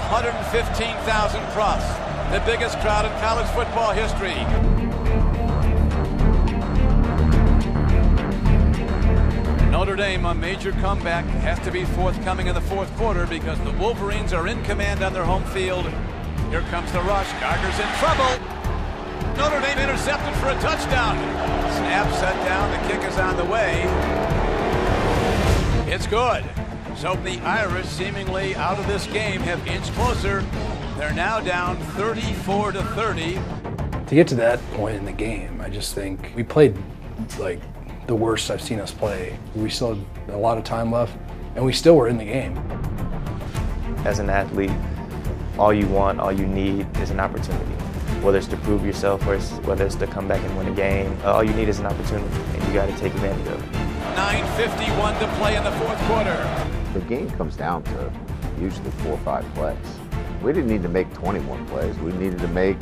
$115,000 plus, the biggest crowd in college football history. Notre Dame, a major comeback, has to be forthcoming in the fourth quarter because the Wolverines are in command on their home field. Here comes the rush. Gardner's in trouble. Notre Dame intercepted for a touchdown. Snap set down. The kick is on the way. It's good. So the Irish, seemingly out of this game, have inched closer. They're now down 34-30. To get to that point in the game, I just think we played like the worst I've seen us play. We still had a lot of time left, and we still were in the game. As an athlete, all you want, all you need is an opportunity. Whether it's to prove yourself or whether it's to come back and win a game, all you need is an opportunity, and you got to take advantage of it. 9:51 to play in the fourth quarter. The game comes down to usually 4 or 5 plays. We didn't need to make 21 plays. We needed to make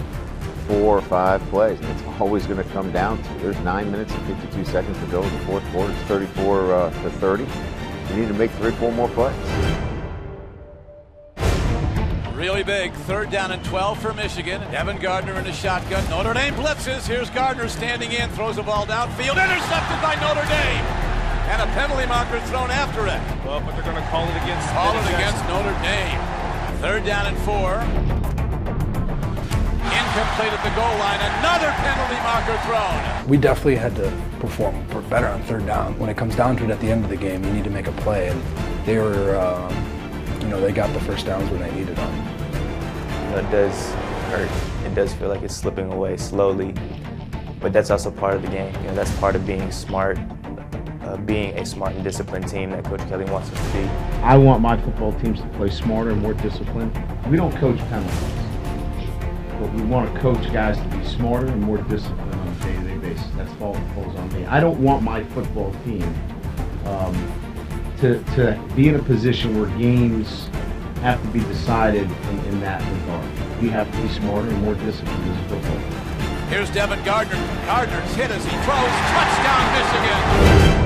4 or 5 plays, and it's always going to come down to. There's 9 minutes and 52 seconds to go in the fourth quarter. It's 34-30. You need to make 3 or 4 more plays. Really big, 3rd down and 12 for Michigan. Devin Gardner in a shotgun. Notre Dame blitzes. Here's Gardner standing in, throws the ball downfield. Intercepted by Notre Dame. And a penalty marker thrown after it. Well, but they're going to call it against Notre Dame. 3rd down and 4. Incomplete at the goal line. Another penalty marker thrown. We definitely had to perform better on 3rd down. When it comes down to it at the end of the game, you need to make a play, and they were, they got the first downs when they needed them. It does hurt. It does feel like it's slipping away slowly, but that's also part of the game. That's part of being smart. Being a smart and disciplined team that Coach Kelly wants us to be. I want my football teams to play smarter and more disciplined. We don't coach penalties, but we want to coach guys to be smarter and more disciplined on a day-to-day basis. That's all that falls on me. I don't want my football team to be in a position where games have to be decided in that regard. We have to be smarter and more disciplined as a football team. Here's Devin Gardner. Gardner's hit as he throws. Touchdown, Michigan!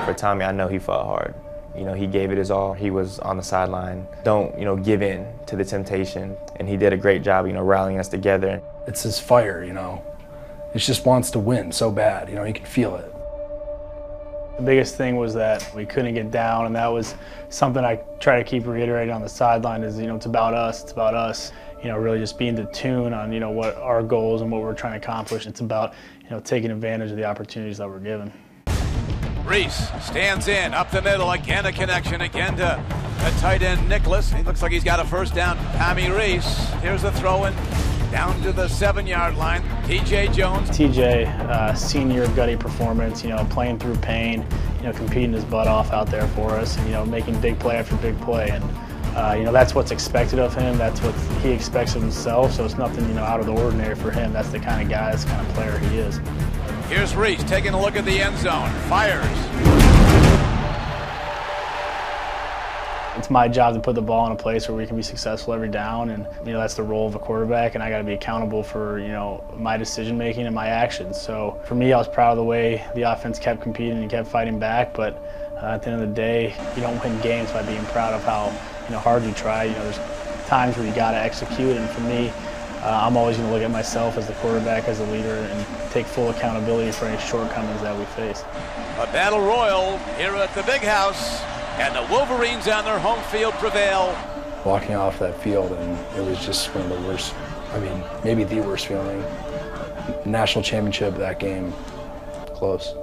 For Tommy, I know he fought hard. He gave it his all. He was on the sideline. Don't, give in to the temptation. And he did a great job, rallying us together. It's his fire, It just wants to win so bad, you can feel it. The biggest thing was that we couldn't get down, and that was something I try to keep reiterating on the sideline is, it's about us. It's about us, really just being in tune on, what our goals and what we're trying to accomplish. It's about, taking advantage of the opportunities that we're given. Reese stands in, up the middle, again a connection, again to a tight end, Nicholas. He looks like he's got a first down. Tommy Reese, here's the throw-in, down to the 7-yard line. TJ Jones. TJ, senior gutty performance, playing through pain, competing his butt off out there for us, and, making big play after big play. And, that's what's expected of him. That's what he expects of himself. So it's nothing, out of the ordinary for him. That's the kind of guy, that's the kind of player he is. Here's Reese taking a look at the end zone. Fires. It's my job to put the ball in a place where we can be successful every down, and that's the role of a quarterback, and I got to be accountable for my decision making and my actions. So for me, I was proud of the way the offense kept competing and kept fighting back, but at the end of the day, you don't win games by being proud of how hard you try. There's times where you got to execute, and for me, I'm always going to look at myself as the quarterback, as a leader, and take full accountability for any shortcomings that we face. A battle royal here at the Big House, and the Wolverines on their home field prevail. Walking off that field, and it was just one of the worst, maybe the worst feeling. National championship, that game, close.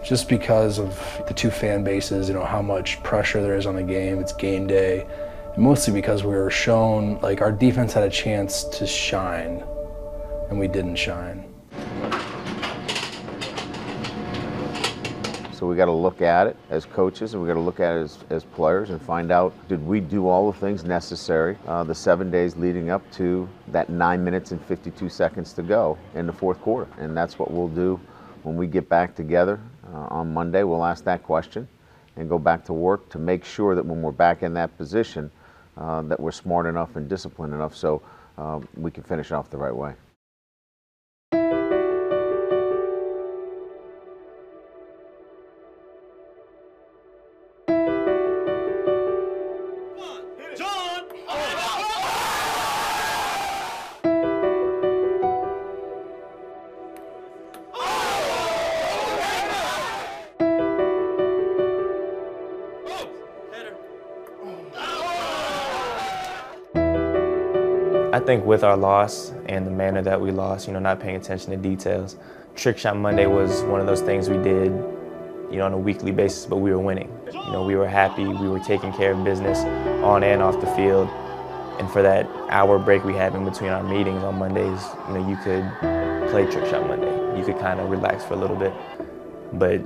Just because of the 2 fan bases, how much pressure there is on the game. It's game day. And mostly because we were shown, our defense had a chance to shine, and we didn't shine. So we got to look at it as coaches, and we got to look at it as players and find out, did we do all the things necessary the 7 days leading up to that 9 minutes and 52 seconds to go in the fourth quarter? And that's what we'll do when we get back together on Monday. We'll ask that question and go back to work to make sure that when we're back in that position, that we're smart enough and disciplined enough so we can finish off the right way. I think with our loss and the manner that we lost, not paying attention to details, Trick Shot Monday was one of those things we did, on a weekly basis, but we were winning. We were happy, we were taking care of business on and off the field. And for that hour break we had in between our meetings on Mondays, you could play Trick Shot Monday. You could kind of relax for a little bit. But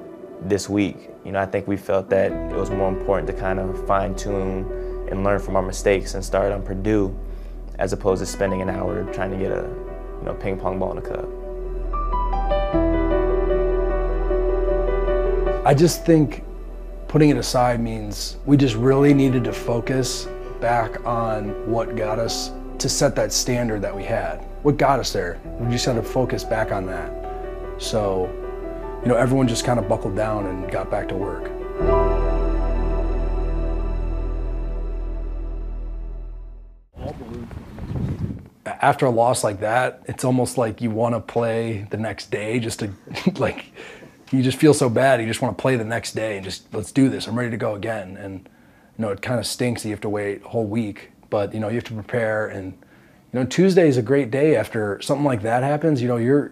this week, I think we felt that it was more important to kind of fine tune and learn from our mistakes and start on Purdue, as opposed to spending an hour trying to get a ping pong ball in a cup. I just think putting it aside means we just really needed to focus back on what got us to set that standard that we had. What got us there? We just had to focus back on that. So, everyone just kind of buckled down and got back to work. After a loss like that, it's almost like you want to play the next day just to, you just feel so bad. You just want to play the next day and just, let's do this. I'm ready to go again. And, it kind of stinks that you have to wait a whole week, but, you have to prepare. And, Tuesday is a great day after something like that happens. You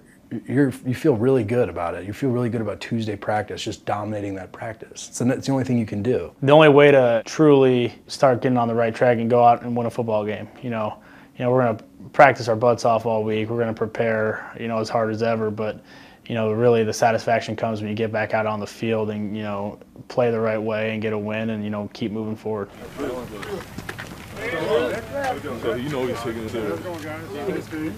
feel really good about it. You feel really good about Tuesday practice, just dominating that practice. So it's the only thing you can do. The only way to truly start getting on the right track and go out and win a football game, we're going to practice our butts off all week. We're going to prepare, as hard as ever. But, really the satisfaction comes when you get back out on the field and, play the right way and get a win and, keep moving forward. So he's taking it there.